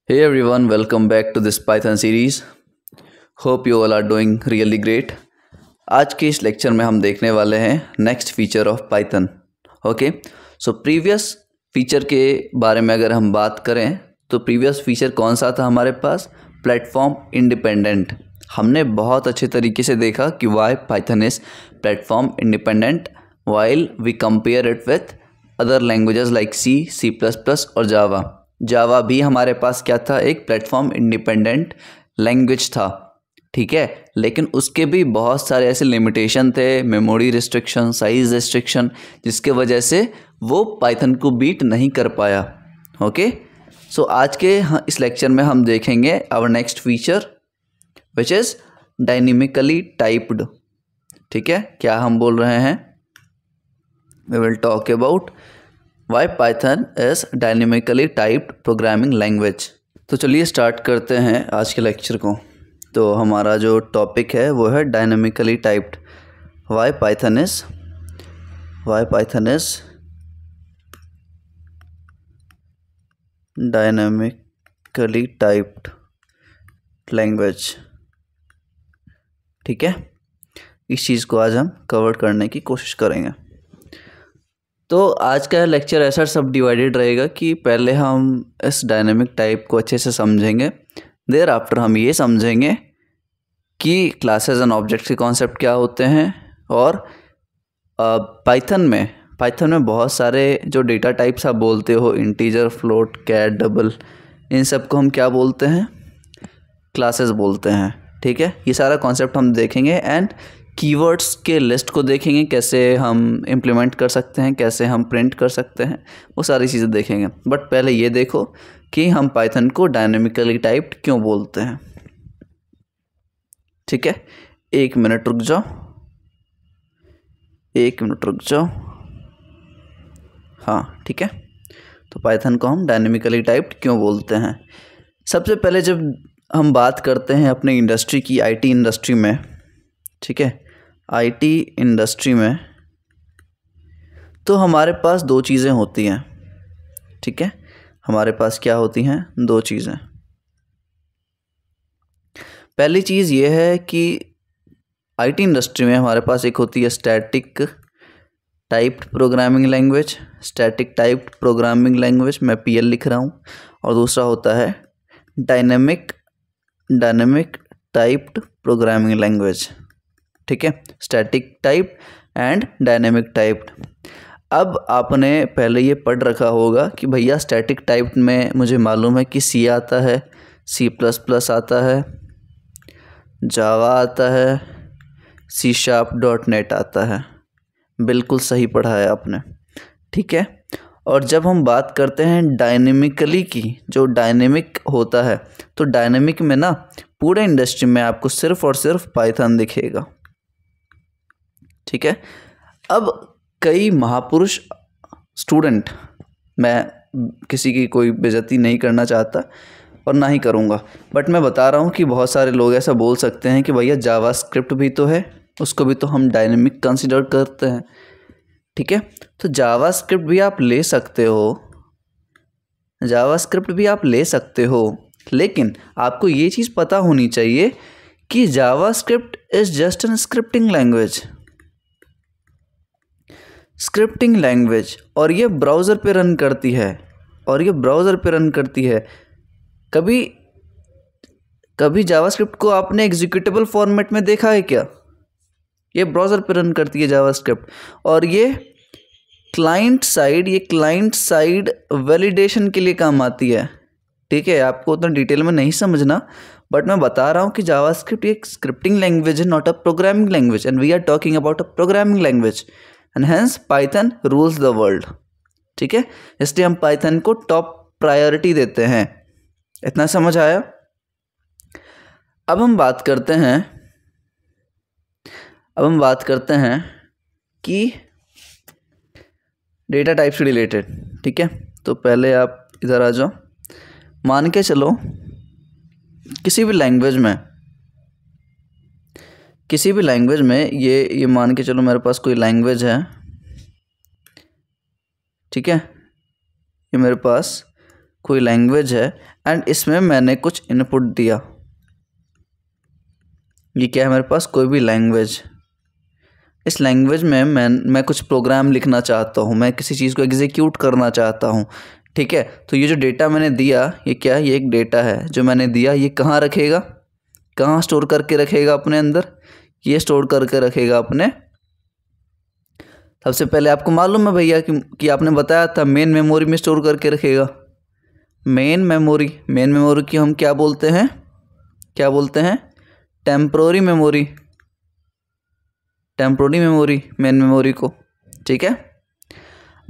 Hey everyone, welcome back to this Python series. Hope you all are doing really great. आज के इस lecture में हम देखने वाले हैं next feature of Python. Okay, so previous feature के बारे में अगर हम बात करें तो प्रीवियस फीचर कौन सा था हमारे पास? Platform independent. हमने बहुत अच्छे तरीके से देखा कि why Python is platform independent while we compare it with other languages like C plus plus और जावा भी हमारे पास क्या था? एक प्लेटफॉर्म इंडिपेंडेंट लैंग्वेज था. ठीक है, लेकिन उसके भी बहुत सारे ऐसे लिमिटेशन थे, मेमोरी रिस्ट्रिक्शन, साइज रिस्ट्रिक्शन, जिसके वजह से वो पाइथन को बीट नहीं कर पाया. ओके, सो आज के इस लेक्चर में हम देखेंगे our next feature which is dynamically typed. ठीक है, क्या हम बोल रहे हैं? We will talk about why Python is dynamically typed programming language. तो चलिए स्टार्ट करते हैं आज के लेक्चर को. तो हमारा जो टॉपिक है वो है dynamically typed. Why Python is dynamically typed language. ठीक है, इस चीज़ को आज हम कवर करने की कोशिश करेंगे. तो आज का लेक्चर ऐसा सब डिवाइडेड रहेगा कि पहले हम इस डायनेमिक टाइप को अच्छे से समझेंगे. देयर आफ्टर हम ये समझेंगे कि क्लासेस एंड ऑब्जेक्ट्स के कॉन्सेप्ट क्या होते हैं, और पाइथन में बहुत सारे जो डेटा टाइप्स आप बोलते हो, इंटीजर, फ्लोट, कैर, डबल, इन सब को हम क्या बोलते हैं? क्लासेस बोलते हैं. ठीक है, ये सारा कॉन्सेप्ट हम देखेंगे एंड कीवर्ड्स के लिस्ट को देखेंगे, कैसे हम इम्प्लीमेंट कर सकते हैं, कैसे हम प्रिंट कर सकते हैं, वो सारी चीज़ें देखेंगे. बट पहले ये देखो कि हम पाइथन को डायनेमिकली टाइप्ड क्यों बोलते हैं. ठीक है, एक मिनट रुक जाओ. हाँ, ठीक है. तो पाइथन को हम डायनेमिकली टाइप्ड क्यों बोलते हैं? सबसे पहले जब हम बात करते हैं अपने इंडस्ट्री की, आईटी इंडस्ट्री में, ठीक है, आईटी इंडस्ट्री में, तो हमारे पास दो चीज़ें होती हैं. ठीक है, हमारे पास क्या होती हैं? दो चीज़ें. पहली चीज़ ये है कि आईटी इंडस्ट्री में हमारे पास एक होती है स्टैटिक टाइप्ड प्रोग्रामिंग लैंग्वेज. मैं पीएल लिख रहा हूँ. और दूसरा होता है डायनेमिक टाइप्ड प्रोग्रामिंग लैंग्वेज. ठीक है, static type and dynamic typed. अब आपने पहले ये पढ़ रखा होगा कि भैया स्टैटिक टाइप में मुझे मालूम है कि सी आता है, C++ आता है, जावा आता है, C#.NET आता है. बिल्कुल सही पढ़ा है आपने. ठीक है, और जब हम बात करते हैं डायनेमिकली की, जो डायनेमिक होता है, तो डायनेमिक में ना पूरे इंडस्ट्री में आपको सिर्फ और सिर्फ पाइथन दिखेगा. ठीक है, अब कई महापुरुष स्टूडेंट, मैं किसी की कोई बेइज्जती नहीं करना चाहता और ना ही करूँगा, बट मैं बता रहा हूँ कि बहुत सारे लोग ऐसा बोल सकते हैं कि भैया जावा स्क्रिप्ट भी तो है, उसको भी तो हम डायनेमिक कंसिडर करते हैं. ठीक है, तो जावा स्क्रिप्ट भी आप ले सकते हो, लेकिन आपको ये चीज़ पता होनी चाहिए कि JavaScript is just an scripting language, और ये ब्राउज़र पे रन करती है. कभी जावास्क्रिप्ट को आपने एग्जीक्यूटेबल फॉर्मेट में देखा है क्या? ये ब्राउज़र पे रन करती है जावास्क्रिप्ट, और ये क्लाइंट साइड वैलिडेशन के लिए काम आती है. ठीक है, आपको उतना डिटेल में नहीं समझना, बट मैं बता रहा हूँ कि जावास्क्रिप्ट एक स्क्रिप्टिंग लैंग्वेज है, not a programming language, and we are talking about a programming language, and hence Python rules the world. ठीक है, इसलिए हम पाइथन को टॉप प्रायोरिटी देते हैं. इतना समझ आया? अब हम बात करते हैं कि डेटा टाइप से रिलेटेड. ठीक है, तो पहले आप इधर आ जाओ. मान के चलो किसी भी लैंग्वेज में ये मान के चलो मेरे पास कोई लैंग्वेज है. ठीक है, ये मेरे पास कोई लैंग्वेज है एंड इसमें मैंने कुछ इनपुट दिया। ये क्या है मेरे पास, कोई भी लैंग्वेज। इस लैंग्वेज में मैं कुछ प्रोग्राम लिखना चाहता हूँ, मैं किसी चीज़ को एग्जीक्यूट करना चाहता हूँ। ठीक है, तो ये जो डेटा मैंने दिया ये क्या है, ये एक डेटा है जो मैंने दिया। ये कहाँ रखेगा, कहाँ स्टोर करके रखेगा अपने अंदर, ये स्टोर करके रखेगा अपने, सबसे पहले आपको मालूम है भैया कि आपने बताया था मेन मेमोरी में स्टोर करके रखेगा। मेन मेमोरी की हम क्या बोलते हैं, टेम्पोररी मेमोरी मेन मेमोरी को। ठीक है,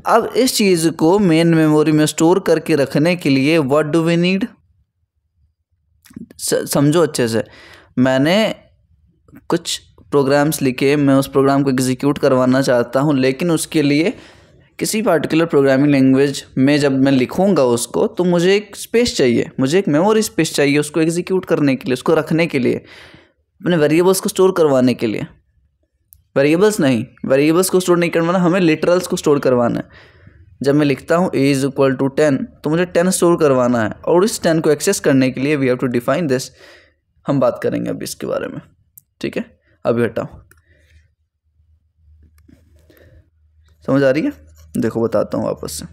अब इस चीज़ को मेन मेमोरी में स्टोर करके रखने के लिए व्हाट डू वी नीड, समझो अच्छे से। मैंने कुछ प्रोग्राम्स लिखे, मैं उस प्रोग्राम को एग्जीक्यूट करवाना चाहता हूँ, लेकिन उसके लिए किसी पार्टिकुलर प्रोग्रामिंग लैंग्वेज में जब मैं लिखूँगा उसको, तो मुझे एक स्पेस चाहिए, मुझे एक मेमोरी स्पेस चाहिए उसको एग्जीक्यूट करने के लिए, उसको रखने के लिए, अपने वेरिएबल्स को स्टोर करवाने के लिए। वेरिएबल्स को स्टोर नहीं करवाना, हमें लिटरल्स को स्टोर करवाना है। जब मैं लिखता हूँ a = 10 तो मुझे 10 स्टोर करवाना है, और इस 10 को एक्सेस करने के लिए we have to define this. हम बात करेंगे अभी इसके बारे में। ठीक है, अभी हटाओ, समझ आ रही है? देखो बताता हूँ वापस से।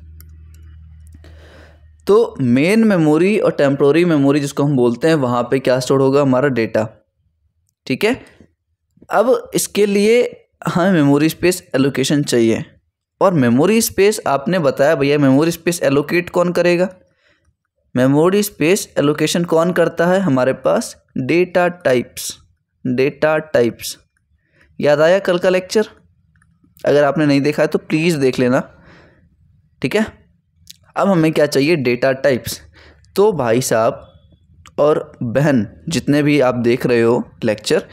तो मेन मेमोरी और टेम्पोररी मेमोरी जिसको हम बोलते हैं, वहाँ पे क्या स्टोर होगा, हमारा डेटा। ठीक है, अब इसके लिए हमें मेमोरी स्पेस एलोकेशन चाहिए, और मेमोरी स्पेस आपने बताया भैया, मेमोरी स्पेस एलोकेट कौन करेगा, मेमोरी स्पेस एलोकेशन कौन करता है, हमारे पास डेटा टाइप्स। याद आया कल का लेक्चर? अगर आपने नहीं देखा है तो प्लीज़ देख लेना। ठीक है, अब हमें क्या चाहिए, डेटा टाइप्स। तो भाई साहब और बहन जितने भी आप देख रहे हो लेक्चर,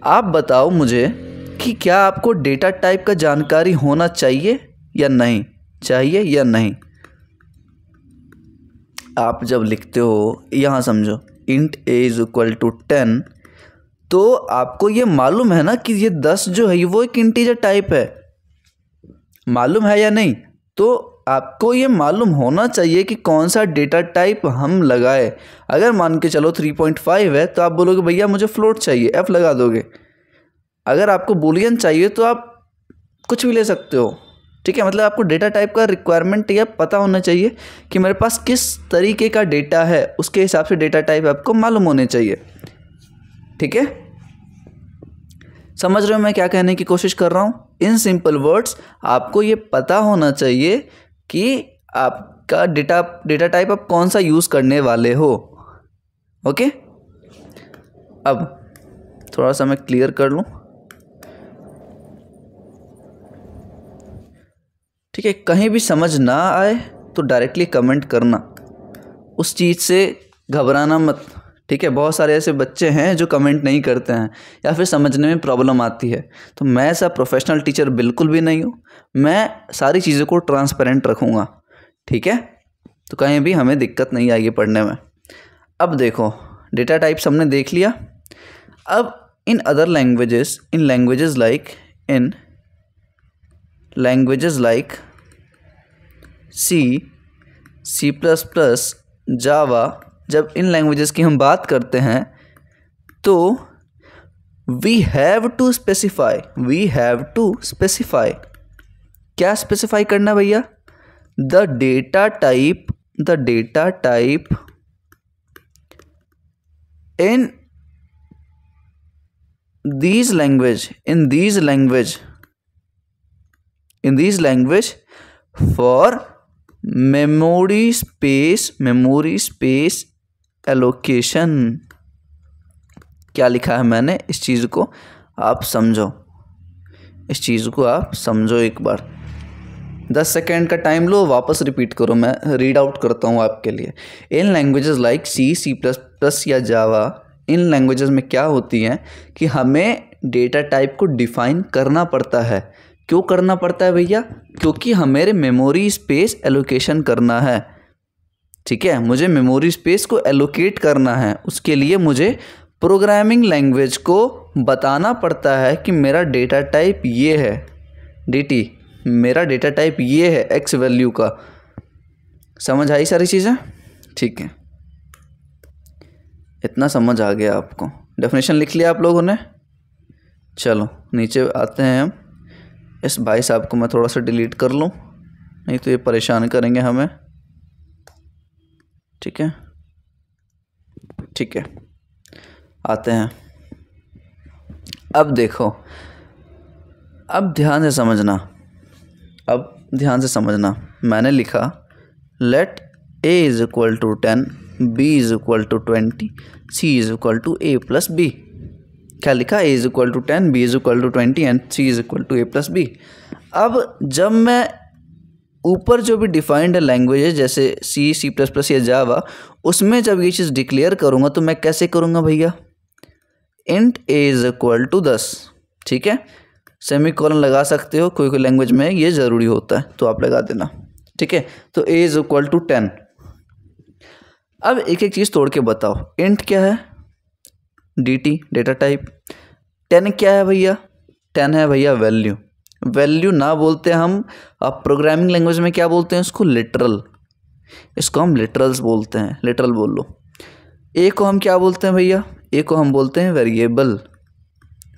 आप बताओ मुझे कि क्या आपको डेटा टाइप का जानकारी होना चाहिए या नहीं? आप जब लिखते हो, यहाँ समझो, int a = 10, तो आपको ये मालूम है ना कि ये 10 जो है वो एक इंटीजर टाइप है, मालूम है या नहीं? तो आपको ये मालूम होना चाहिए कि कौन सा डेटा टाइप हम लगाए। अगर मान के चलो 3.5 है तो आप बोलोगे भैया मुझे फ्लोट चाहिए, f लगा दोगे। अगर आपको बूलियन चाहिए तो आप कुछ भी ले सकते हो। ठीक है, मतलब आपको डेटा टाइप का रिक्वायरमेंट या पता होना चाहिए कि मेरे पास किस तरीके का डेटा है, उसके हिसाब से डेटा टाइप आपको मालूम होने चाहिए। ठीक है, समझ रहे हो मैं क्या कहने की कोशिश कर रहा हूँ? इन सिंपल वर्ड्स, आपको ये पता होना चाहिए कि आपका डेटा टाइप आप कौन सा यूज़ करने वाले हो। ओके, अब थोड़ा सा मैं क्लियर कर लूँ। ठीक है, कहीं भी समझ ना आए तो डायरेक्टली कमेंट करना, उस चीज़ से घबराना मत। ठीक है, बहुत सारे ऐसे बच्चे हैं जो कमेंट नहीं करते हैं या फिर समझने में प्रॉब्लम आती है। तो मैं ऐसा प्रोफेशनल टीचर बिल्कुल भी नहीं हूँ, मैं सारी चीज़ों को ट्रांसपेरेंट रखूँगा। ठीक है, तो कहीं भी हमें दिक्कत नहीं आएगी पढ़ने में। अब देखो, डेटा टाइप्स हमने देख लिया। अब in other languages, in languages like C++, जावा, जब इन लैंग्वेजेस की हम बात करते हैं तो वी हैव टू स्पेसिफाई, क्या स्पेसिफाई करना भैया, the data type in these language for memory space allocation। क्या लिखा है मैंने, इस चीज़ को आप समझो, एक बार 10 सेकेंड का टाइम लो, वापस रिपीट करो, मैं रीड आउट करता हूँ आपके लिए। इन लैंग्वेजेस लाइक C++ या जावा, इन लैंग्वेजेस में क्या होती हैं कि हमें डेटा टाइप को डिफ़ाइन करना पड़ता है। क्यों करना पड़ता है भैया? क्योंकि हमें मेमोरी स्पेस एलोकेशन करना है। ठीक है, मुझे मेमोरी स्पेस को एलोकेट करना है, उसके लिए मुझे प्रोग्रामिंग लैंग्वेज को बताना पड़ता है कि मेरा डेटा टाइप ये है, मेरा डेटा टाइप ये है एक्स वैल्यू का। समझ आई सारी चीज़ें? ठीक है, इतना समझ आ गया आपको। डेफिनेशन लिख लिया आप लोगों ने? चलो नीचे आते हैं हम। इस भाई साहब को मैं थोड़ा सा डिलीट कर लूँ, नहीं तो ये परेशान करेंगे हमें। ठीक है, ठीक है, आते हैं। अब देखो, अब ध्यान से समझना, अब ध्यान से समझना। मैंने लिखा let a is equal to 10, b is equal to 20, c is equal to a plus b। क्या लिखा? a is equal to 10, b is equal to 20 and c is equal to a plus b। अब जब मैं ऊपर जो भी defined है languages जैसे सी, सी प्लस प्लस या जावा, उसमें जब ये चीज़ डिक्लेयर करूँगा तो मैं कैसे करूँगा भैया? Int a is equal to 10, ठीक है, सेमीकोलन लगा सकते हो, कोई कोई लैंग्वेज में ये ज़रूरी होता है तो आप लगा देना। ठीक है, तो a इज इक्वल टू 10। अब एक एक चीज़ तोड़ के बताओ। इंट क्या है? dt, data type. 10 क्या है भैया? 10 है भैया वैल्यू। वैल्यू ना बोलते हम, अब प्रोग्रामिंग लैंग्वेज में क्या बोलते हैं उसको? लिटरल। इसको हम लिटरल्स बोलते हैं, लिटरल बोल लो। ए को हम क्या बोलते हैं भैया? ए को हम बोलते हैं वेरिएबल।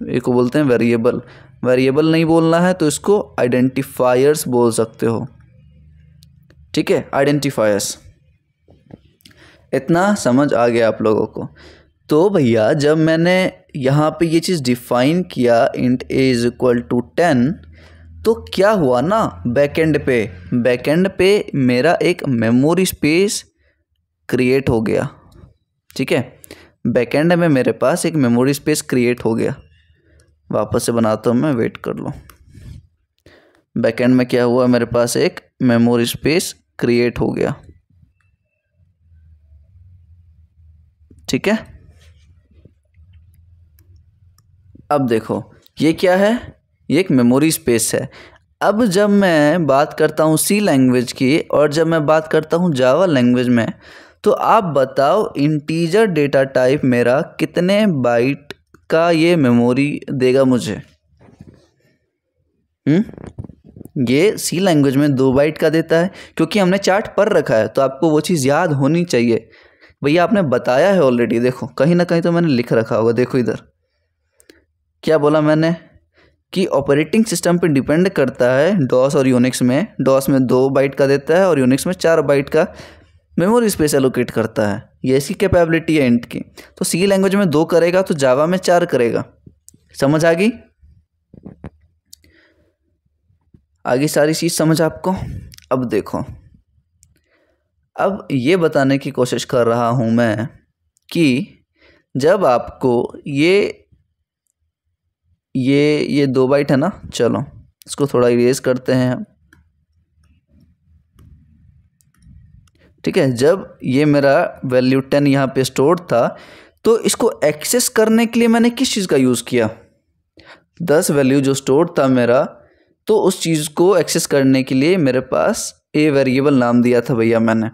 ए को बोलते हैं वेरिएबल। वेरिएबल नहीं बोलना है तो इसको आइडेंटिफायर्स बोल सकते हो। ठीक है, आइडेंटिफायर्स। इतना समझ आ गया आप लोगों को? तो भैया जब मैंने यहाँ पे ये चीज़ डिफाइन किया int a is equal to 10, तो क्या हुआ ना, बैकएंड पे मेरा एक मेमोरी स्पेस क्रिएट हो गया। ठीक है, बैकएंड में मेरे पास एक मेमोरी स्पेस क्रिएट हो गया। वापस से बनाता हूँ मैं, वेट कर लो। बैकएंड में क्या हुआ? मेरे पास एक मेमोरी स्पेस क्रिएट हो गया। ठीक है, अब देखो ये क्या है? ये एक मेमोरी स्पेस है। अब जब मैं बात करता हूँ सी लैंग्वेज की और जब मैं बात करता हूँ जावा लैंग्वेज में, तो आप बताओ इंटीजर डेटा टाइप मेरा कितने बाइट का ये मेमोरी देगा मुझे? ये सी लैंग्वेज में 2 बाइट का देता है, क्योंकि हमने चार्ट पढ़ रखा है तो आपको वो चीज़ याद होनी चाहिए। भैया आपने बताया है ऑलरेडी, देखो कहीं ना कहीं तो मैंने लिख रखा होगा। देखो इधर क्या बोला मैंने कि ऑपरेटिंग सिस्टम पे डिपेंड करता है। डॉस और यूनिक्स में, डॉस में 2 बाइट का देता है और यूनिक्स में 4 बाइट का मेमोरी स्पेस एलोकेट करता है। ये इसकी कैपेबिलिटी है इंट की। तो सी लैंग्वेज में 2 करेगा तो जावा में 4 करेगा। समझ आ गई? आगे सारी चीज़ समझ आपको? अब देखो, अब ये बताने की कोशिश कर रहा हूँ मैं कि जब आपको ये 2 बाइट है ना, चलो इसको थोड़ा इरेज करते हैं हम। ठीक है, जब ये मेरा वैल्यू 10 यहाँ पे स्टोर्ड था तो इसको एक्सेस करने के लिए मैंने किस चीज़ का यूज़ किया? 10 वैल्यू जो स्टोर्ड था मेरा, तो उस चीज़ को एक्सेस करने के लिए मेरे पास ए वेरिएबल नाम दिया था भैया मैंने।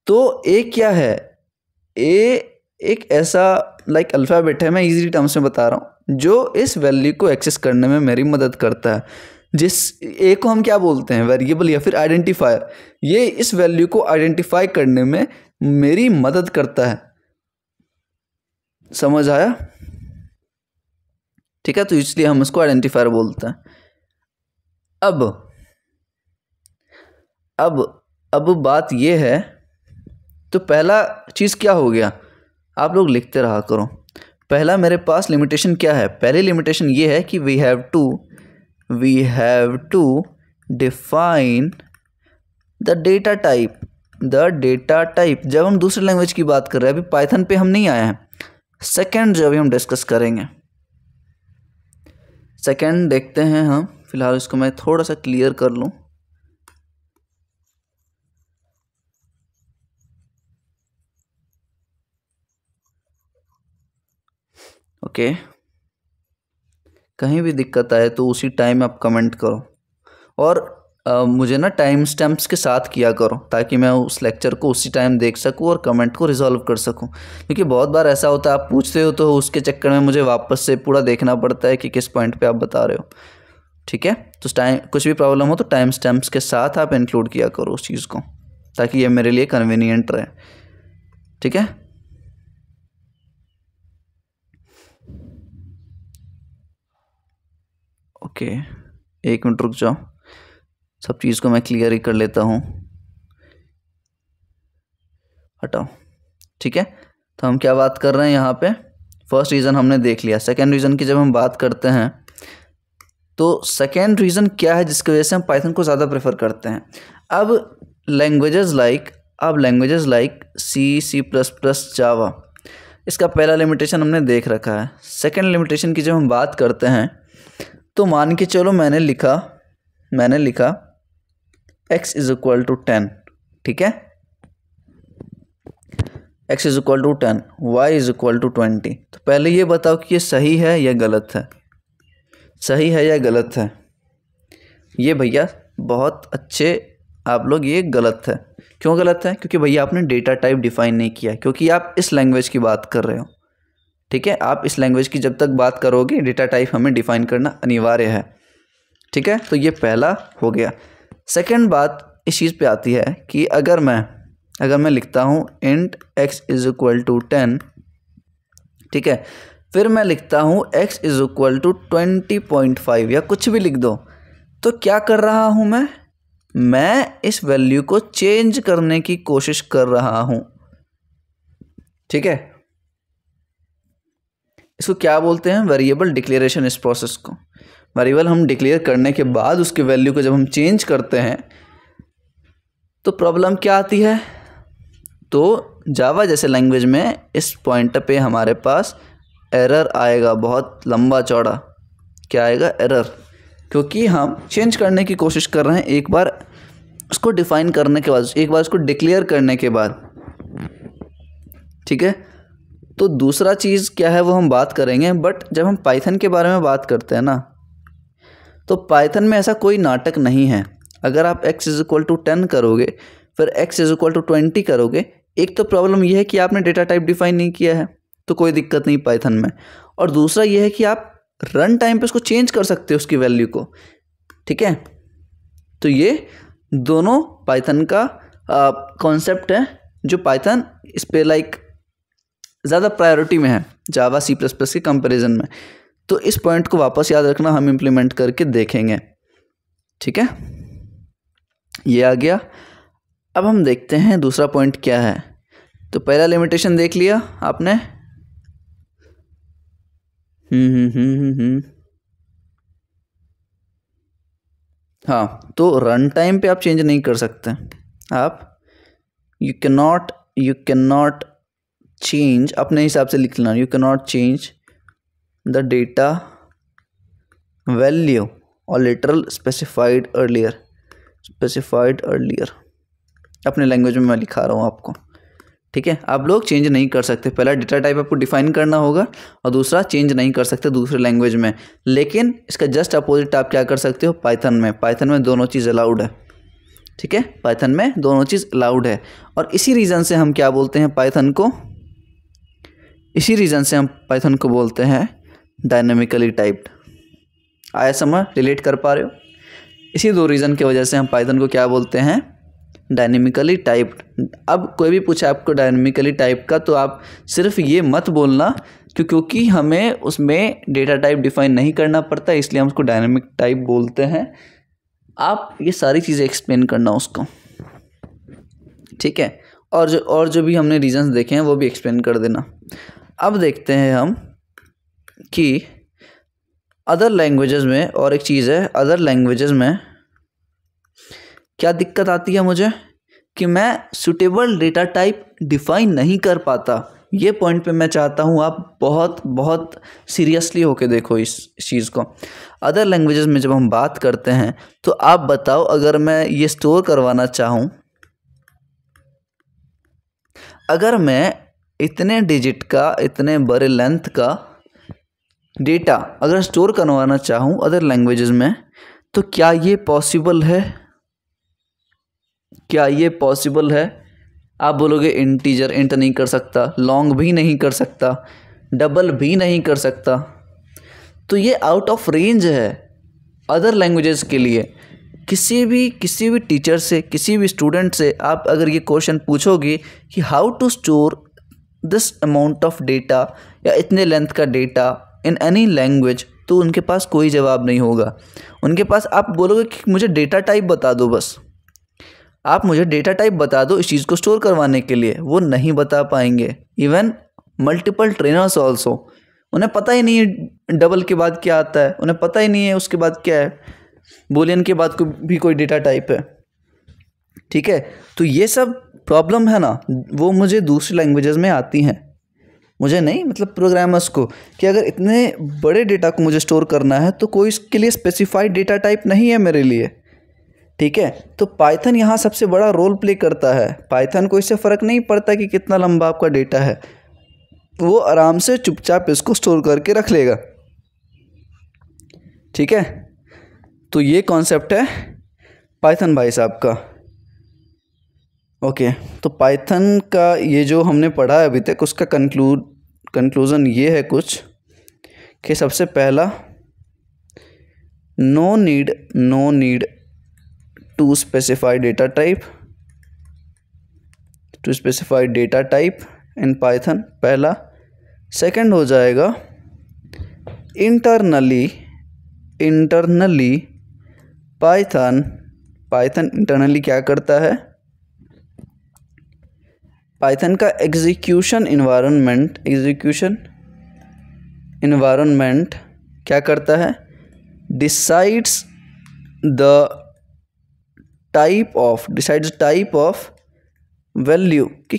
तो ए क्या है? ए एक ऐसा लाइक अल्फ़ाबेट है, मैं इजी टर्म्स में बता रहा हूँ, जो इस वैल्यू को एक्सेस करने में मेरी मदद करता है। जिस ए को हम क्या बोलते हैं? वेरिएबल या फिर आइडेंटिफायर। ये इस वैल्यू को आइडेंटिफाई करने में मेरी मदद करता है। समझ आया? ठीक है, तो इसलिए हम इसको आइडेंटिफायर बोलते हैं। अब बात ये है, तो पहला चीज़ क्या हो गया? आप लोग लिखते रहा करो। पहला मेरे पास लिमिटेशन क्या है? पहली लिमिटेशन ये है कि we have to define the data type. जब हम दूसरी लैंग्वेज की बात कर रहे हैं, अभी पाइथन पे हम नहीं आए हैं। सेकंड जो अभी हम डिस्कस करेंगे, सेकंड देखते हैं हम। फिलहाल इसको मैं थोड़ा सा क्लियर कर लूँ। ओके, कहीं भी दिक्कत आए तो उसी टाइम आप कमेंट करो और मुझे ना टाइम स्टैम्प्स के साथ किया करो, ताकि मैं उस लेक्चर को उसी टाइम देख सकूं और कमेंट को रिजॉल्व कर सकूं। क्योंकि बहुत बार ऐसा होता है आप पूछते हो तो उसके चक्कर में मुझे वापस से पूरा देखना पड़ता है कि किस पॉइंट पे आप बता रहे हो। ठीक है, तो टाइम कुछ भी प्रॉब्लम हो तो टाइम स्टैम्प्स के साथ आप इंक्लूड किया करो उस चीज़ को। ताकि ये मेरे लिए कन्वीनियंट रहे। ठीक है, ओके, एक मिनट रुक जाओ, सब चीज़ को मैं क्लियर ही कर लेता हूँ। हटाओ। ठीक है, तो हम क्या बात कर रहे हैं यहाँ पे, फर्स्ट रीज़न हमने देख लिया। सेकेंड रीज़न की जब हम बात करते हैं तो सेकेंड रीज़न क्या है जिसकी वजह से हम पाइथन को ज़्यादा प्रेफर करते हैं। अब लैंग्वेजेस लाइक सी, सी प्लस प्लस, जावा, इसका पहला लिमिटेशन हमने देख रखा है। सेकेंड लिमिटेशन की जब हम बात करते हैं तो मान के चलो मैंने लिखा x इज इक्वल टू 10, ठीक है, x is equal to 10, y is equal to 20। तो पहले ये बताओ कि ये सही है या गलत है, सही है या गलत है। ये भैया बहुत अच्छे आप लोग, ये गलत है। क्यों गलत है? क्योंकि भैया आपने डेटा टाइप डिफाइन नहीं किया, क्योंकि आप इस लैंग्वेज की बात कर रहे हो। ठीक है, आप इस लैंग्वेज की जब तक बात करोगे डेटा टाइप हमें डिफाइन करना अनिवार्य है। ठीक है, तो ये पहला हो गया। सेकंड बात इस चीज़ पे आती है कि अगर मैं लिखता हूँ int x is equal to 10, ठीक है, फिर मैं लिखता हूँ x इज इक्वल टू 20.5 या कुछ भी लिख दो, तो क्या कर रहा हूँ मैं इस वैल्यू को चेंज करने की कोशिश कर रहा हूँ। ठीक है, इसको क्या बोलते हैं, वेरिएबल डिक्लेरेशन। इस प्रोसेस को वेरिएबल हम डिक्लेयर करने के बाद उसके वैल्यू को जब हम चेंज करते हैं तो प्रॉब्लम क्या आती है, तो जावा जैसे लैंग्वेज में इस पॉइंट पे हमारे पास एरर आएगा, बहुत लंबा चौड़ा। क्या आएगा? एरर, क्योंकि हम चेंज करने की कोशिश कर रहे हैं एक बार उसको डिफाइन करने के बाद, एक बार उसको डिक्लेयर करने के बाद। ठीक है, तो दूसरा चीज़ क्या है वो हम बात करेंगे। बट जब हम पाइथन के बारे में बात करते हैं ना, तो पाइथन में ऐसा कोई नाटक नहीं है। अगर आप x इज इक्वल टू 10 करोगे, फिर x इज इक्वल टू 20 करोगे, एक तो प्रॉब्लम यह है कि आपने डेटा टाइप डिफाइन नहीं किया है, तो कोई दिक्कत नहीं पाइथन में। और दूसरा यह है कि आप रन टाइम पे उसको चेंज कर सकते हो उसकी वैल्यू को। ठीक है, तो ये दोनों पाइथन का कॉन्सेप्ट है जो पाइथन इस पे लाइक ज़्यादा प्रायोरिटी में है जावा सी प्लस प्लस के कंपैरिजन में। तो इस पॉइंट को वापस याद रखना, हम इम्प्लीमेंट करके देखेंगे। ठीक है, ये आ गया। अब हम देखते हैं दूसरा पॉइंट क्या है। तो पहला लिमिटेशन देख लिया आपने। हाँ, तो रन टाइम पे आप चेंज नहीं कर सकते। आप यू कैन नॉट चेंज, अपने हिसाब से लिख लेना, you can not change the data value और लिटरल स्पेसिफाइड अर्लियर। अपने लैंग्वेज में मैं लिखा रहा हूँ आपको। ठीक है, आप लोग चेंज नहीं कर सकते। पहला डेटा टाइप आपको डिफाइन करना होगा और दूसरा चेंज नहीं कर सकते दूसरे लैंग्वेज में। लेकिन इसका जस्ट अपोजिट आप क्या कर सकते हो, पाइथन में दोनों चीज़ अलाउड है। ठीक है, पाइथन में दोनों चीज़ अलाउड है। और इसी रीज़न से हम क्या बोलते हैं पाइथन को, बोलते हैं डायनेमिकली टाइप्ड। आया समझ? रिलेट कर पा रहे हो? इसी दो रीज़न की वजह से हम पाइथन को क्या बोलते हैं, डायनेमिकली टाइप्ड। अब कोई भी पूछे आपको डायनेमिकली टाइप का, तो आप सिर्फ ये मत बोलना क्योंकि हमें उसमें डेटा टाइप डिफाइन नहीं करना पड़ता, इसलिए हम उसको डायनेमिक टाइप बोलते हैं। आप ये सारी चीज़ें एक्सप्लेन करना उसको। ठीक है, और जो भी हमने रीजंस देखे हैं वो भी एक्सप्लेन कर देना। अब देखते हैं हम कि अदर लैंग्वेजेस में, और एक चीज़ है, अदर लैंग्वेजेस में क्या दिक्कत आती है मुझे कि मैं सूटेबल डेटा टाइप डिफाइन नहीं कर पाता। ये पॉइंट पे मैं चाहता हूँ आप बहुत सीरियसली होके देखो इस चीज़ को। अदर लैंग्वेजेस में जब हम बात करते हैं तो आप बताओ, अगर मैं ये स्टोर करवाना चाहूँ, अगर मैं इतने डिजिट का, इतने बड़े लेंथ का डेटा अगर स्टोर करवाना चाहूँ अदर लैंग्वेजेस में, तो क्या ये पॉसिबल है? आप बोलोगे इंटीजर इंट नहीं कर सकता, लॉन्ग भी नहीं कर सकता, डबल भी नहीं कर सकता। तो ये आउट ऑफ रेंज है अदर लैंग्वेजेस के लिए। किसी भी टीचर से, किसी भी स्टूडेंट से आप अगर ये क्वेश्चन पूछोगे कि how to store this amount of data या इतने लेंथ का डेटा इन एनी लैंग्वेज, तो उनके पास कोई जवाब नहीं होगा। उनके पास आप बोलोगे कि मुझे डेटा टाइप बता दो, बस आप मुझे डेटा टाइप बता दो इस चीज़ को स्टोर करवाने के लिए, वो नहीं बता पाएंगे। इवन मल्टीपल ट्रेनर्स ऑल्सो, उन्हें पता ही नहीं है डबल के बाद क्या आता है, उन्हें पता ही नहीं है उसके बाद क्या है, बूलियन के बाद भी कोई डेटा टाइप है। ठीक है, तो ये सब प्रॉब्लम है ना, वो मुझे दूसरी लैंग्वेजेस में आती हैं, मुझे नहीं, मतलब प्रोग्रामर्स को, कि अगर इतने बड़े डेटा को मुझे स्टोर करना है तो कोई इसके लिए स्पेसिफाइड डेटा टाइप नहीं है मेरे लिए। ठीक है, तो पाइथन यहाँ सबसे बड़ा रोल प्ले करता है। पाइथन को इससे फ़र्क नहीं पड़ता कि कितना लंबा आपका डेटा है, वो आराम से चुपचाप इसको स्टोर करके रख लेगा। ठीक है, तो ये कॉन्सेप्ट है पाइथन भाई साहब का। ओके, तो पाइथन का ये जो हमने पढ़ा है अभी तक, उसका कंक्लूज़न ये है कुछ कि सबसे पहला, no need to specify data type in Python, पहला। सेकंड हो जाएगा इंटरनली पाइथन इंटरनली क्या करता है, पाइथन का एग्जीक्यूशन इन्वायरमेंट क्या करता है, decides the type of value, कि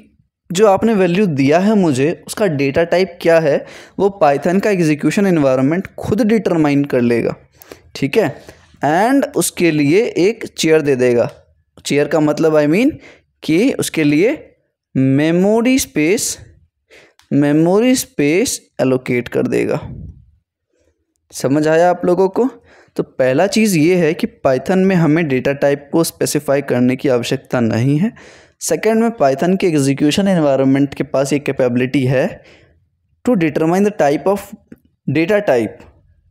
जो आपने वैल्यू दिया है मुझे उसका डेटा टाइप क्या है, वो पाइथन का एग्जीक्यूशन इन्वायरमेंट खुद डिटरमाइन कर लेगा। ठीक है, एंड उसके लिए एक चेयर दे देगा। चेयर का मतलब कि उसके लिए मेमोरी स्पेस एलोकेट कर देगा। समझ आया आप लोगों को? तो पहला चीज़ ये है कि पाइथन में हमें डेटा टाइप को स्पेसिफाई करने की आवश्यकता नहीं है। सेकंड में पाइथन के एग्जीक्यूशन एनवायरनमेंट के पास एक कैपेबिलिटी है to determine the type of data type,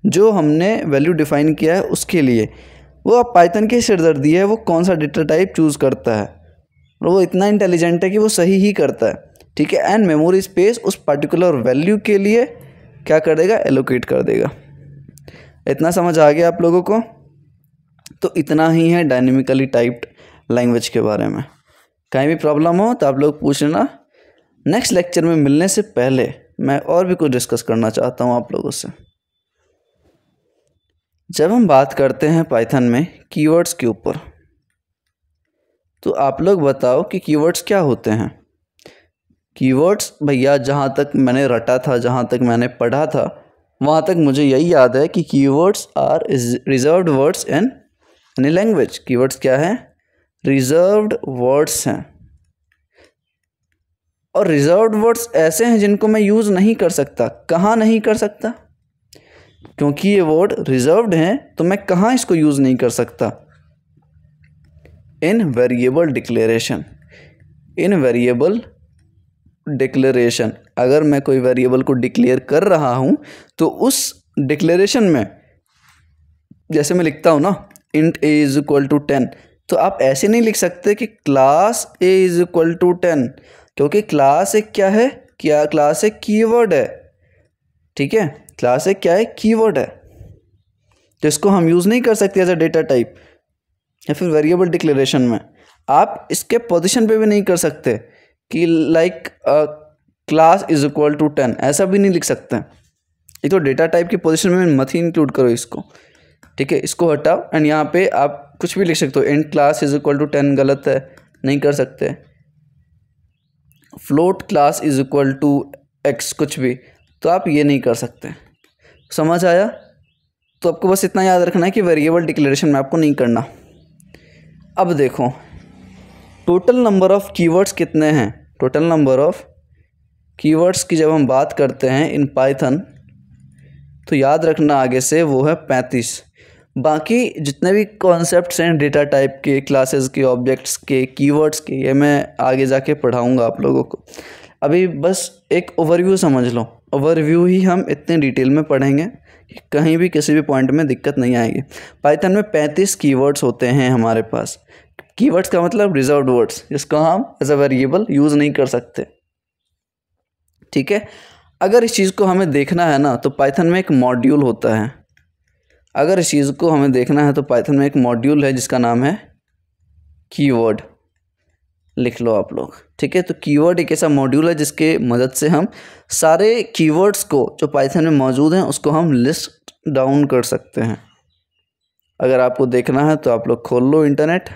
जो हमने वैल्यू डिफाइन किया है उसके लिए वो अब पाइथन की सिरदर्दी है वो कौन सा डेटा टाइप चूज़ करता है, और वो इतना इंटेलिजेंट है कि वो सही ही करता है। ठीक है, एंड मेमोरी स्पेस उस पर्टिकुलर वैल्यू के लिए क्या कर देगा, एलोकेट कर देगा। इतना समझ आ गया आप लोगों को? तो इतना ही है डायनेमिकली टाइप्ड लैंग्वेज के बारे में। कहीं भी प्रॉब्लम हो तो आप लोग पूछ लेना। नेक्स्ट लेक्चर में मिलने से पहले मैं और भी कुछ डिस्कस करना चाहता हूँ आप लोगों से। जब हम बात करते हैं पाइथन में कीवर्ड्स के ऊपर, तो आप लोग बताओ कि कीवर्ड्स क्या होते हैं। कीवर्ड्स भैया जहाँ तक मैंने रटा था, जहाँ तक मैंने पढ़ा था, वहाँ तक मुझे यही याद है कि keywords are reserved words in any language. Keywords क्या है, रिजर्व्ड वर्ड्स हैं, और रिजर्व्ड वर्ड्स ऐसे हैं जिनको मैं यूज़ नहीं कर सकता। कहाँ नहीं कर सकता? क्योंकि ये वर्ड रिजर्व्ड हैं तो मैं कहाँ इसको यूज़ नहीं कर सकता? इन वेरिएबल डिक्लेरेशन। अगर मैं कोई वेरिएबल को डिक्लेयर कर रहा हूँ तो उस डिक्लेरेशन में जैसे मैं लिखता हूँ ना int a is equal to 10, तो आप ऐसे नहीं लिख सकते कि class a is equal to 10, क्योंकि क्लास एक क्या है, क्या क्लास एक कीवर्ड है। ठीक है, क्लास एक क्या है, कीवर्ड है, तो इसको हम यूज़ नहीं कर सकते एज अ डेटा टाइप या फिर वेरिएबल डिक्लेरेशन में। आप इसके पोजीशन पे भी नहीं कर सकते कि like class is equal to 10, ऐसा भी नहीं लिख सकते। ये तो डेटा टाइप की पोजीशन में मत ही इंक्लूड करो इसको। ठीक है, इसको हटाओ एंड यहाँ पे आप कुछ भी लिख सकते हो। Int class is equal to 10 गलत है, नहीं कर सकते। Float class is equal to x कुछ भी, तो आप ये नहीं कर सकते। समझ आया? तो आपको बस इतना याद रखना है कि वेरिएबल डिक्लेरेशन में आपको नहीं करना। अब देखो टोटल नंबर ऑफ़ कीवर्ड्स कितने हैं। टोटल नंबर ऑफ़ कीवर्ड्स की जब हम बात करते हैं इन पाइथन, तो याद रखना आगे से वो है 35। बाकी जितने भी कॉन्सेप्ट्स हैं डेटा टाइप के, क्लासेस के, ऑब्जेक्ट्स के, कीवर्ड्स के, ये मैं आगे जाके पढ़ाऊँगा आप लोगों को। अभी बस एक ओवरव्यू समझ लो ओवरव्यू ही हम इतने डिटेल में पढ़ेंगे कि कहीं भी किसी भी पॉइंट में दिक्कत नहीं आएगी। पाइथन में 35 कीवर्ड्स होते हैं हमारे पास। कीवर्ड्स का मतलब रिजर्व्ड वर्ड्स, जिसको हम एज अ वेरिएबल यूज़ नहीं कर सकते। ठीक है, अगर इस चीज़ को हमें देखना है ना तो पाइथन में एक मॉड्यूल होता है। अगर इस चीज़ को हमें देखना है तो पाइथन में एक मॉड्यूल है जिसका नाम है कीवर्ड। लिख लो आप लोग। ठीक है, तो कीवर्ड एक ऐसा मॉड्यूल है जिसके मदद से हम सारे कीवर्ड्स को जो पाइथन में मौजूद हैं उसको हम लिस्ट डाउन कर सकते हैं। अगर आपको देखना है तो आप लोग खोल लो internet.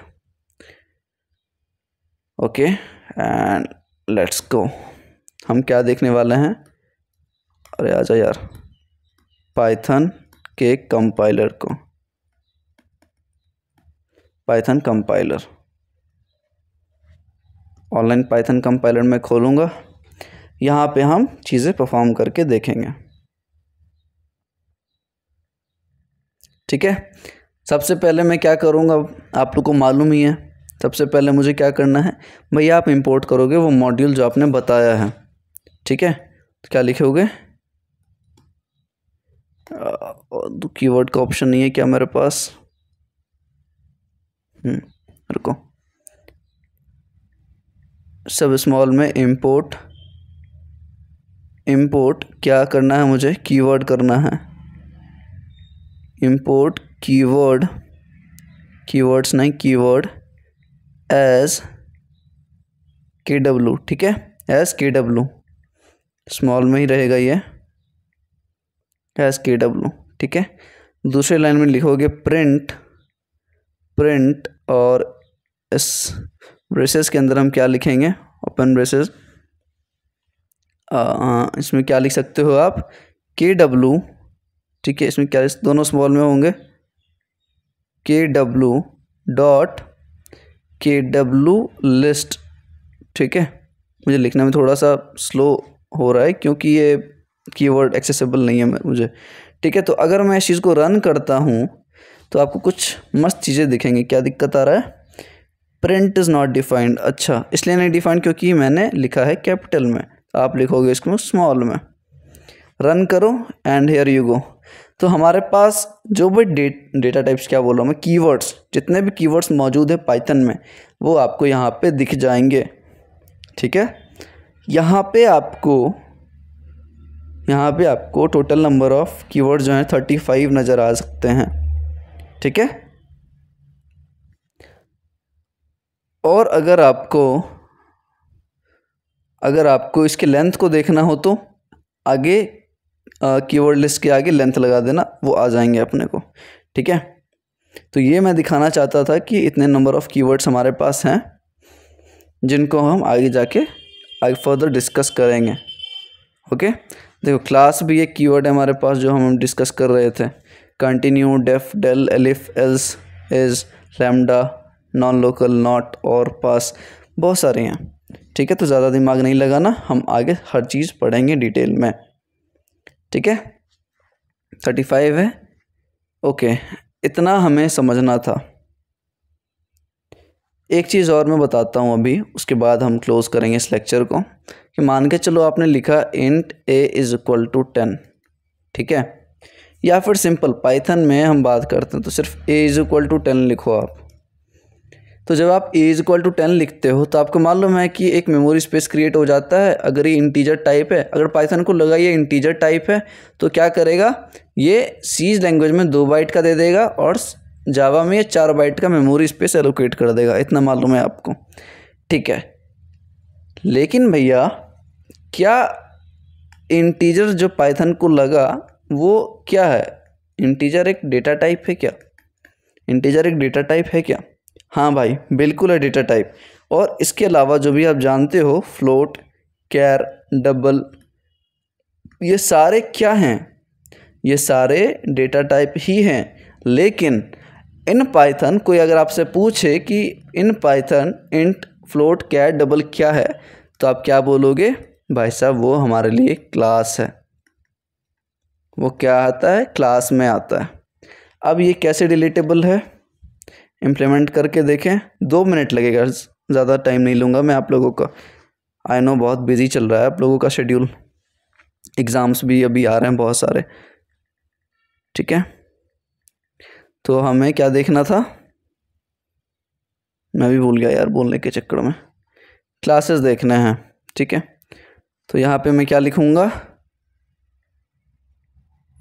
Okay and let's go. हम क्या देखने वाले हैं? अरे आजा यार, पाइथन के कंपाइलर को, Python compiler, online Python compiler में खोलूँगा। यहाँ पे हम चीज़ें परफॉर्म करके देखेंगे। ठीक है, सबसे पहले मैं क्या करूँगा आप लोग को मालूम ही है। सबसे पहले मुझे क्या करना है भैया, आप इंपोर्ट करोगे वो मॉड्यूल जो आपने बताया है। ठीक है, तो क्या लिखोगे? कीवर्ड का ऑप्शन नहीं है क्या मेरे पास? रुको, सब स्मॉल में इंपोर्ट क्या करना है मुझे? कीवर्ड करना है। इंपोर्ट कीवर्ड, कीवर्ड्स नहीं, कीवर्ड एज KW। ठीक है, एज KW, स्मॉल में ही रहेगा ये, एज KW। ठीक है, दूसरे लाइन में लिखोगे प्रिंट, और इस ब्रेसेस के अंदर हम क्या लिखेंगे? ओपन ब्रेसेस, इसमें क्या लिख सकते हो आप? KW। ठीक है, इसमें क्या दोनों स्मॉल में होंगे? KW dot KW list. ठीक है, मुझे लिखने में थोड़ा सा स्लो हो रहा है क्योंकि ये कीवर्ड एक्सेसिबल नहीं है मुझे। ठीक है, तो अगर मैं इस चीज़ को रन करता हूँ तो आपको कुछ मस्त चीज़ें दिखेंगी। क्या दिक्कत आ रहा है? Print is not defined. अच्छा, इसलिए नहीं डिफाइंड क्योंकि मैंने लिखा है कैपिटल में, आप लिखोगे इसको स्मॉल में। रन करो एंड हियर यू गो। तो हमारे पास जो भी डेटा टाइप्स, क्या बोल रहा हूँ मैं, कीवर्ड्स, जितने भी कीवर्ड्स मौजूद है पाइथन में वो आपको यहाँ पे दिख जाएंगे। ठीक है, यहाँ पे आपको टोटल नंबर ऑफ कीवर्ड्स जो हैं 35 नज़र आ सकते हैं। ठीक है, और अगर आपको इसके लेंथ को देखना हो तो आगे कीवर्ड लिस्ट के आगे लेंथ लगा देना, वो आ जाएंगे अपने को। ठीक है, तो ये मैं दिखाना चाहता था कि इतने नंबर ऑफ कीवर्ड्स हमारे पास हैं जिनको हम आगे फर्दर डिस्कस करेंगे। ओके, देखो क्लास भी एक कीवर्ड है हमारे पास जो हम डिस्कस कर रहे थे। Continue, def, del, elif, else, is, lambda, nonlocal, not और पास, बहुत सारे हैं। ठीक है, तो ज़्यादा दिमाग नहीं लगाना, हम आगे हर चीज़ पढ़ेंगे डिटेल में। ठीक है, 35 है। ओके, इतना हमें समझना था। एक चीज़ और मैं बताता हूँ अभी, उसके बाद हम क्लोज़ करेंगे इस लेक्चर को। कि मान के चलो आपने लिखा int a is equal to 10। ठीक है, या फिर सिंपल पाइथन में हम बात करते हैं तो सिर्फ a इज़ इक्वल टू 10 लिखो आप। तो जब आप a इज़ इक्वल टू 10 लिखते हो तो आपको मालूम है कि एक मेमोरी स्पेस क्रिएट हो जाता है। अगर ये इंटीजर टाइप है, अगर पाइथन को लगा ये इंटीजर टाइप है तो क्या करेगा, ये सी लैंग्वेज में 2 बाइट का दे देगा और जावा में ये 4 बाइट का मेमोरी स्पेस एलोकेट कर देगा। इतना मालूम है आपको। ठीक है, लेकिन भैया क्या इंटीजर जो पाइथन को लगा वो क्या है? इंटीजर एक डेटा टाइप है क्या? इंटीजर एक डेटा टाइप है क्या? हाँ भाई, बिल्कुल है डेटा टाइप। और इसके अलावा जो भी आप जानते हो, फ्लोट, कैर, डबल, ये सारे क्या हैं? ये सारे डेटा टाइप ही हैं। लेकिन इन पाइथन कोई अगर आपसे पूछे कि in Python int, float, char, double क्या है, तो आप क्या बोलोगे? भाई साहब वो हमारे लिए क्लास है। वो क्या आता है? क्लास में आता है। अब ये कैसे डिलीटेबल है, इम्प्लीमेंट करके देखें। 2 मिनट लगेगा, ज़्यादा टाइम नहीं लूँगा मैं आप लोगों का। आई नो बहुत बिजी चल रहा है आप लोगों का शेड्यूल। एग्ज़ाम्स भी अभी आ रहे हैं बहुत सारे, ठीक है। तो हमें क्या देखना था, मैं भी भूल गया यार बोलने के चक्कर में, क्लासेस देखने हैं, ठीक है। तो यहाँ पे मैं क्या लिखूँगा,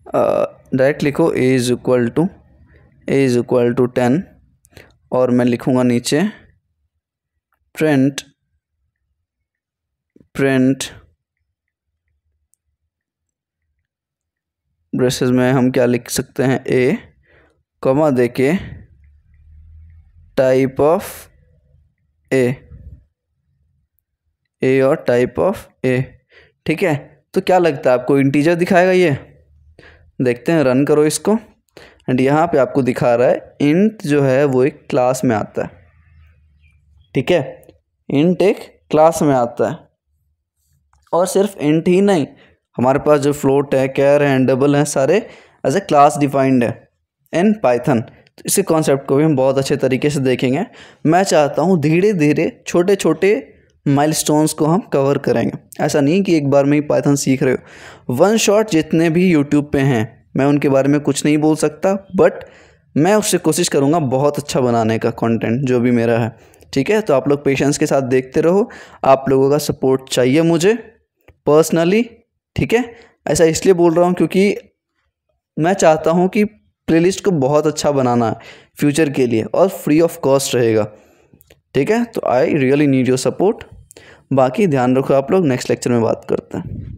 डायरेक्ट लिखो a इज़ इक्वल टू 10 और मैं लिखूँगा नीचे प्रिंट ब्रेसेस में हम क्या लिख सकते हैं, a कॉमा देके टाइप ऑफ a और टाइप ऑफ a, ठीक है। तो क्या लगता है आपको इंटीजर दिखाएगा ये, देखते हैं, रन करो इसको। एंड यहाँ पे आपको दिखा रहा है इंट जो है वो एक क्लास में आता है, ठीक है। इंट एक क्लास में आता है, और सिर्फ इंट ही नहीं, हमारे पास जो फ्लोट है, कैर है, डबल है, सारे एज ए क्लास डिफाइंड है इन पाइथन। तो इसी कॉन्सेप्ट को भी हम बहुत अच्छे तरीके से देखेंगे। मैं चाहता हूँ धीरे धीरे छोटे छोटे माइलस्टोन्स को हम कवर करेंगे, ऐसा नहीं कि एक बार में ही पाइथन सीख रहे हो। वन शॉट जितने भी यूट्यूब पे हैं, मैं उनके बारे में कुछ नहीं बोल सकता, बट मैं उससे कोशिश करूँगा बहुत अच्छा बनाने का कंटेंट जो भी मेरा है, ठीक है। तो आप लोग पेशेंस के साथ देखते रहो, आप लोगों का सपोर्ट चाहिए मुझे पर्सनली, ठीक है। ऐसा इसलिए बोल रहा हूँ क्योंकि मैं चाहता हूँ कि प्लेलिस्ट को बहुत अच्छा बनाना है फ्यूचर के लिए, और फ्री ऑफ कॉस्ट रहेगा, ठीक है। तो I really need your support. बाकी ध्यान रखो आप लोग, नेक्स्ट लेक्चर में बात करते हैं।